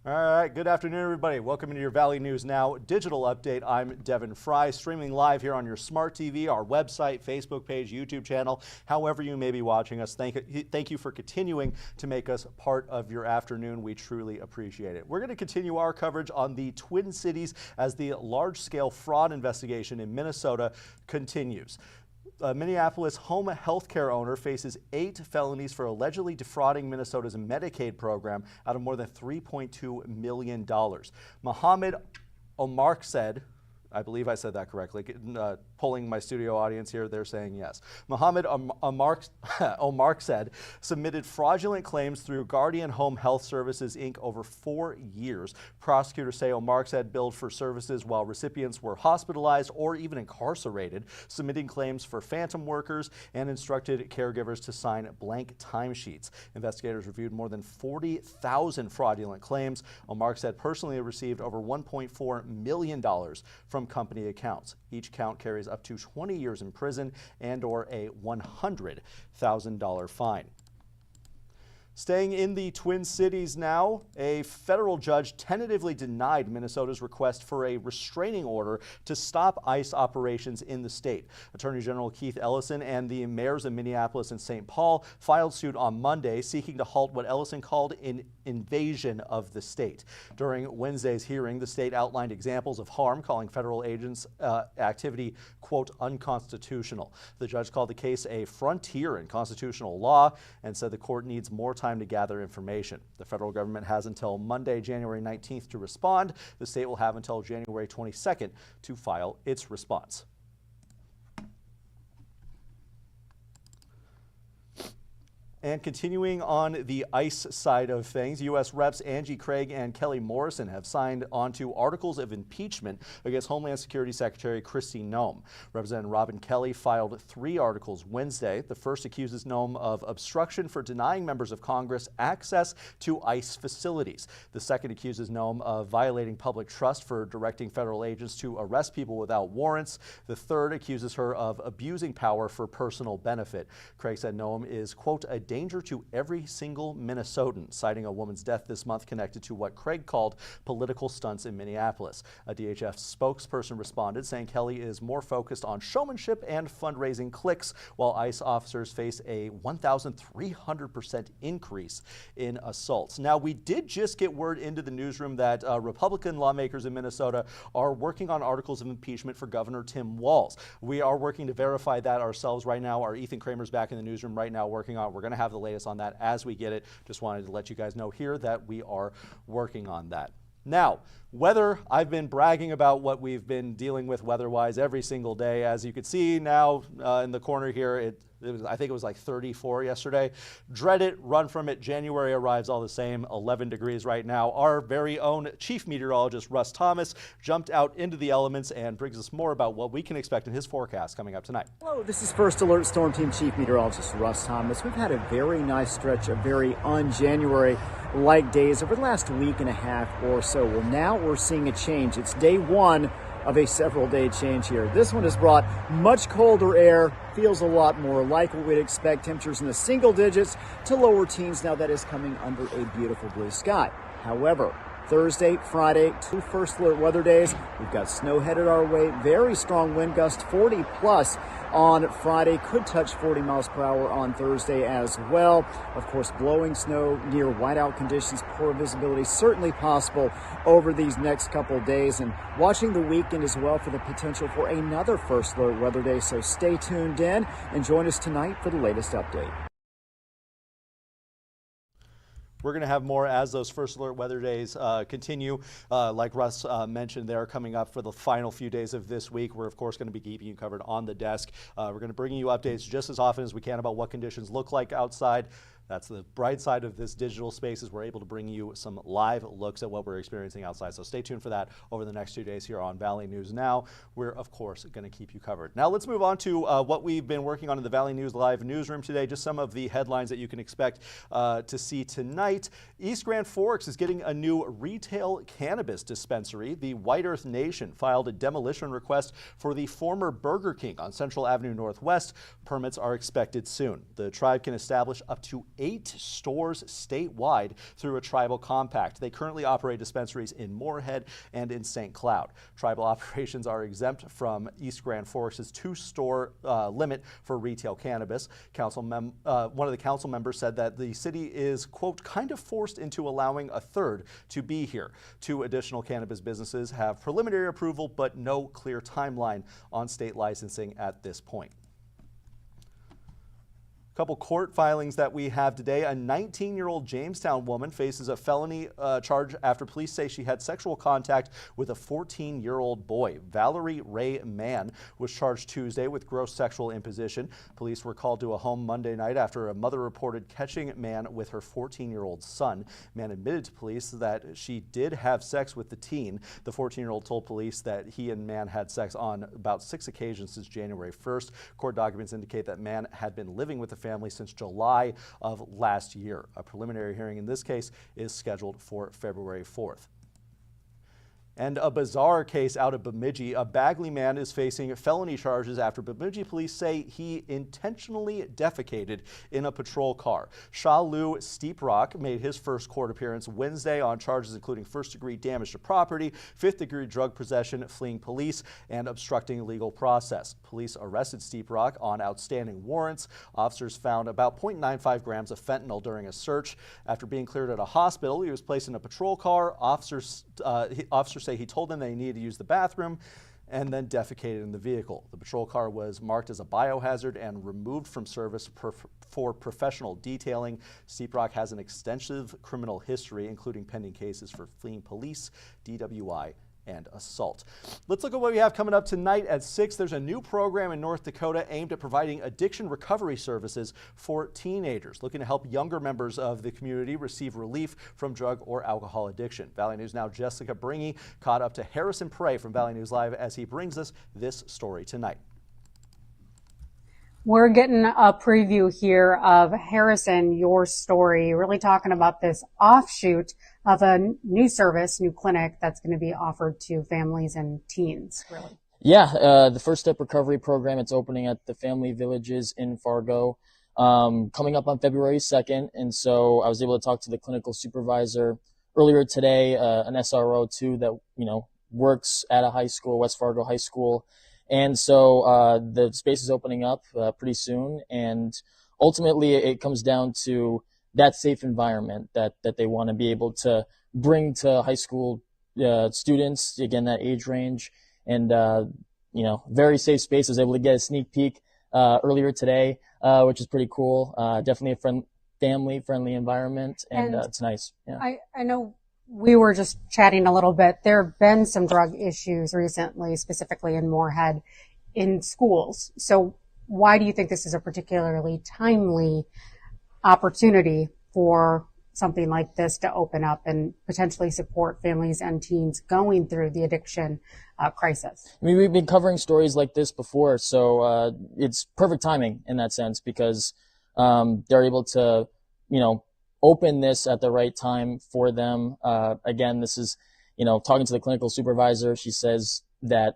All right, good afternoon, everybody. Welcome to your Valley News Now digital update. I'm Devin Fry, streaming live here on your smart TV, our website, Facebook page, YouTube channel, however you may be watching us. Thank you for continuing to make us part of your afternoon. We truly appreciate it. We're going to continue our coverage on the Twin Cities as the large-scale fraud investigation in Minnesota continues. A Minneapolis home health care owner faces 8 felonies for allegedly defrauding Minnesota's Medicaid program out of more than $3.2 million. Mohammed Omar said, I believe I said that correctly. Polling my studio audience here, they're saying yes. Mohammed Omar said submitted fraudulent claims through Guardian Home Health Services, Inc. over 4 years. Prosecutors say Omar said billed for services while recipients were hospitalized or even incarcerated, submitting claims for phantom workers, and instructed caregivers to sign blank timesheets. Investigators reviewed more than 40,000 fraudulent claims. Omar said personally received over $1.4 million from company accounts. Each count carries up to 20 years in prison and/or a $100,000 fine. Staying in the Twin Cities now, a federal judge tentatively denied Minnesota's request for a restraining order to stop ICE operations in the state. Attorney General Keith Ellison and the mayors of Minneapolis and St. Paul filed suit on Monday seeking to halt what Ellison called an invasion of the state. During Wednesday's hearing, the state outlined examples of harm, calling federal agents' activity, quote, unconstitutional. The judge called the case a frontier in constitutional law and said the court needs more time to gather information. The federal government has until Monday, January 19th to respond. The state will have until January 22nd to file its response. And continuing on the ICE side of things, U.S. Reps Angie Craig and Kelly Morrison have signed onto articles of impeachment against Homeland Security Secretary Kristi Noem. Representative Robin Kelly filed 3 articles Wednesday. The first accuses Noem of obstruction for denying members of Congress access to ICE facilities. The second accuses Noem of violating public trust for directing federal agents to arrest people without warrants. The third accuses her of abusing power for personal benefit. Craig said Noem is, quote, a danger to every single Minnesotan, citing a woman's death this month connected to what Craig called political stunts in Minneapolis. A DHS spokesperson responded, saying Kelly is more focused on showmanship and fundraising clicks, while ICE officers face a 1,300% increase in assaults. Now, we did just get word into the newsroom that Republican lawmakers in Minnesota are working on articles of impeachment for Governor Tim Walz. We are working to verify that ourselves right now. Our Ethan Kramer's back in the newsroom right now working on it. We're going to have the latest on that as we get it. Just wanted to let you guys know here that we are working on that. Now, weather, I've been bragging about what we've been dealing with weather-wise every single day. As you can see now in the corner here, I think it was like 34 yesterday. Dread it, run from it. January arrives all the same, 11 degrees right now. Our very own chief meteorologist, Russ Thomas, jumped out into the elements and brings us more about what we can expect in his forecast coming up tonight. Hello, this is First Alert Storm Team Chief Meteorologist Russ Thomas. We've had a very nice stretch of very un-January-like days over the last week and a half or so. Well, now we're seeing a change. It's day 1 of a several-day change here. This one has brought much colder air, feels a lot more like what we'd expect. Temperatures in the single digits to lower teens. Now that is coming under a beautiful blue sky. However, Thursday, Friday, 2 first alert weather days. We've got snow headed our way. Very strong wind gust, 40 plus on Friday. Could touch 40 miles per hour on Thursday as well. Of course, blowing snow, near whiteout conditions, poor visibility certainly possible over these next couple days. And watching the weekend as well for the potential for another first alert weather day. So stay tuned in and join us tonight for the latest update. We're going to have more as those first alert weather days continue. Like Russ mentioned, they're coming up for the final few days of this week. We're, of course, going to be keeping you covered on the desk. We're going to bring you updates just as often as we can about what conditions look like outside. That's the bright side of this digital space, is we're able to bring you some live looks at what we're experiencing outside. So stay tuned for that over the next 2 days here on Valley News Now. We're, of course, going to keep you covered. Now let's move on to what we've been working on in the Valley News Live newsroom today. Just some of the headlines that you can expect to see tonight. East Grand Forks is getting a new retail cannabis dispensary. The White Earth Nation filed a demolition request for the former Burger King on Central Avenue Northwest. Permits are expected soon. The tribe can establish up to 8 stores statewide through a tribal compact. They currently operate dispensaries in Moorhead and in St. Cloud. Tribal operations are exempt from East Grand Forks' 2-store limit for retail cannabis. One of the council members said that the city is, quote, kind of forced into allowing a third to be here. 2 additional cannabis businesses have preliminary approval, but no clear timeline on state licensing at this point. Couple court filings that we have today. A 19-year-old Jamestown woman faces a felony charge after police say she had sexual contact with a 14-year-old boy. Valerie Ray Mann was charged Tuesday with gross sexual imposition. Police were called to a home Monday night after a mother reported catching Mann with her 14-year-old son. Mann admitted to police that she did have sex with the teen. The 14-year-old told police that he and Mann had sex on about 6 occasions since January 1st. Court documents indicate that Mann had been living with the family since July of last year. A preliminary hearing in this case is scheduled for February 4th. And a bizarre case out of Bemidji. A Bagley man is facing felony charges after Bemidji police say he intentionally defecated in a patrol car. Shalu Steeprock made his first court appearance Wednesday on charges including first-degree damage to property, fifth-degree drug possession, fleeing police, and obstructing legal process. Police arrested Steeprock on outstanding warrants. Officers found about 0.95 grams of fentanyl during a search. After being cleared at a hospital, he was placed in a patrol car. Officers say he told them they needed to use the bathroom and then defecated in the vehicle. The patrol car was marked as a biohazard and removed from service for professional detailing. Steeprock has an extensive criminal history, including pending cases for fleeing police, DWI, and assault. Let's look at what we have coming up tonight at 6. There's a new program in North Dakota aimed at providing addiction recovery services for teenagers, looking to help younger members of the community receive relief from drug or alcohol addiction. Valley News Now Jessica Bringy caught up to Harrison Prey from Valley News Live as he brings us this story tonight. We're getting a preview here of Harrison, your story, really talking about this offshoot of a new service, new clinic that's going to be offered to families and teens, really. Yeah, the First Step Recovery Program, it's opening at the Family Villages in Fargo, coming up on February 2nd. And so I was able to talk to the clinical supervisor earlier today, an SRO too that, works at a high school, West Fargo High School. And so the space is opening up pretty soon. And ultimately it comes down to that safe environment that they want to be able to bring to high school students, again, that age range. And, very safe space. I was able to get a sneak peek earlier today, which is pretty cool. Definitely a family-friendly environment, and it's nice. Yeah. I know we were just chatting a little bit. There have been some drug issues recently, specifically in Moorhead, in schools. So why do you think this is a particularly timely opportunity for something like this to open up and potentially support families and teens going through the addiction crisis? I mean, we've been covering stories like this before, so it's perfect timing in that sense because they're able to, open this at the right time for them. Again, this is, talking to the clinical supervisor, she says that,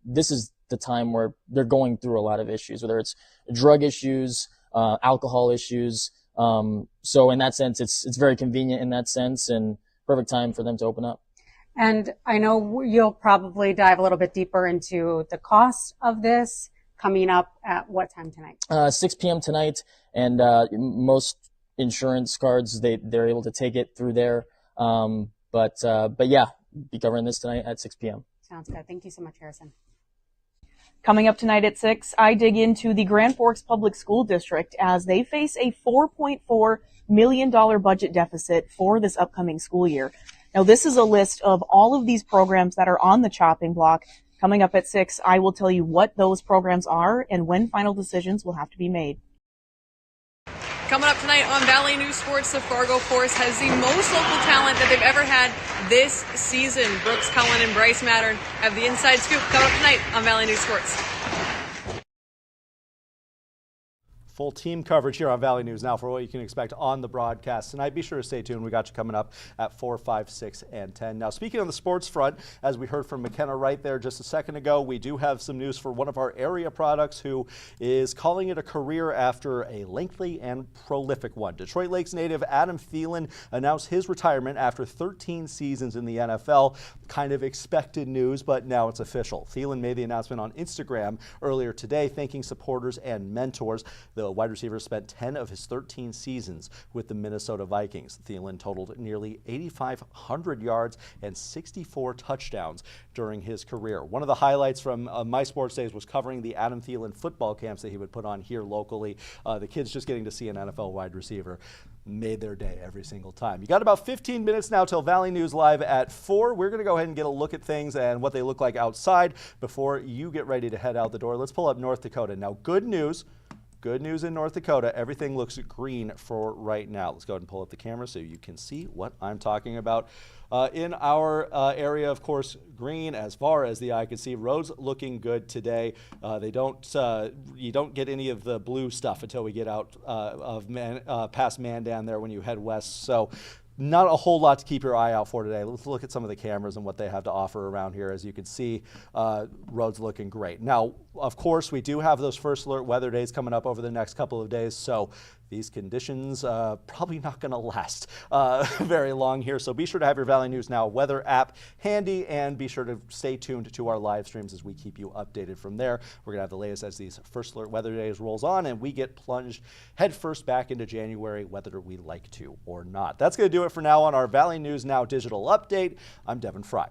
this is the time where they're going through a lot of issues, whether it's drug issues, alcohol issues. So in that sense, it's very convenient in that sense and perfect time for them to open up. And I know you'll probably dive a little bit deeper into the cost of this coming up at what time tonight? 6 p.m. tonight. And most insurance cards, they're able to take it through there. But yeah, be covering this tonight at 6 p.m. Sounds good. Thank you so much, Harrison. Coming up tonight at 6, I dig into the Grand Forks Public School District as they face a $4.4 million budget deficit for this upcoming school year. Now, this is a list of all of these programs that are on the chopping block. Coming up at 6, I will tell you what those programs are and when final decisions will have to be made. Coming up tonight on Valley News Sports, the Fargo Force has the most local talent that they've ever had this season. Brooks Cullen and Bryce Mattern have the inside scoop coming up tonight on Valley News Sports. Full team coverage here on Valley News Now for what you can expect on the broadcast tonight. Be sure to stay tuned. We got you coming up at 4, 5, 6, and 10. Now, speaking on the sports front, as we heard from McKenna right there just a second ago, we do have some news for one of our area products who is calling it a career after a lengthy and prolific one. Detroit Lakes native Adam Thielen announced his retirement after 13 seasons in the NFL. Kind of expected news, but now it's official. Thielen made the announcement on Instagram earlier today, thanking supporters and mentors. The wide receiver spent 10 of his 13 seasons with the Minnesota Vikings. Thielen totaled nearly 8,500 yards and 64 touchdowns during his career. One of the highlights from my sports days was covering the Adam Thielen football camps that he would put on here locally. The kids just getting to see an NFL wide receiver made their day every single time. You got about 15 minutes now till Valley News Live at 4. We're going to go ahead and get a look at things and what they look like outside before you get ready to head out the door. Let's pull up North Dakota. Now, good news in North Dakota. Everything looks green for right now. Let's go ahead and pull up the camera so you can see what I'm talking about. In our area, of course, green as far as the eye can see. Roads looking good today. You don't get any of the blue stuff until we get out past Mandan there when you head west. So not a whole lot to keep your eye out for today. Let's look at some of the cameras and what they have to offer around here. As you can see, roads looking great. Now, of course, we do have those first alert weather days coming up over the next couple of days, so these conditions probably not going to last very long here. So be sure to have your Valley News Now weather app handy, and be sure to stay tuned to our live streams as we keep you updated from there. We're going to have the latest as these first alert weather days rolls on, and we get plunged headfirst back into January, whether we like to or not. That's going to do it for now on our Valley News Now digital update. I'm Devin Fry.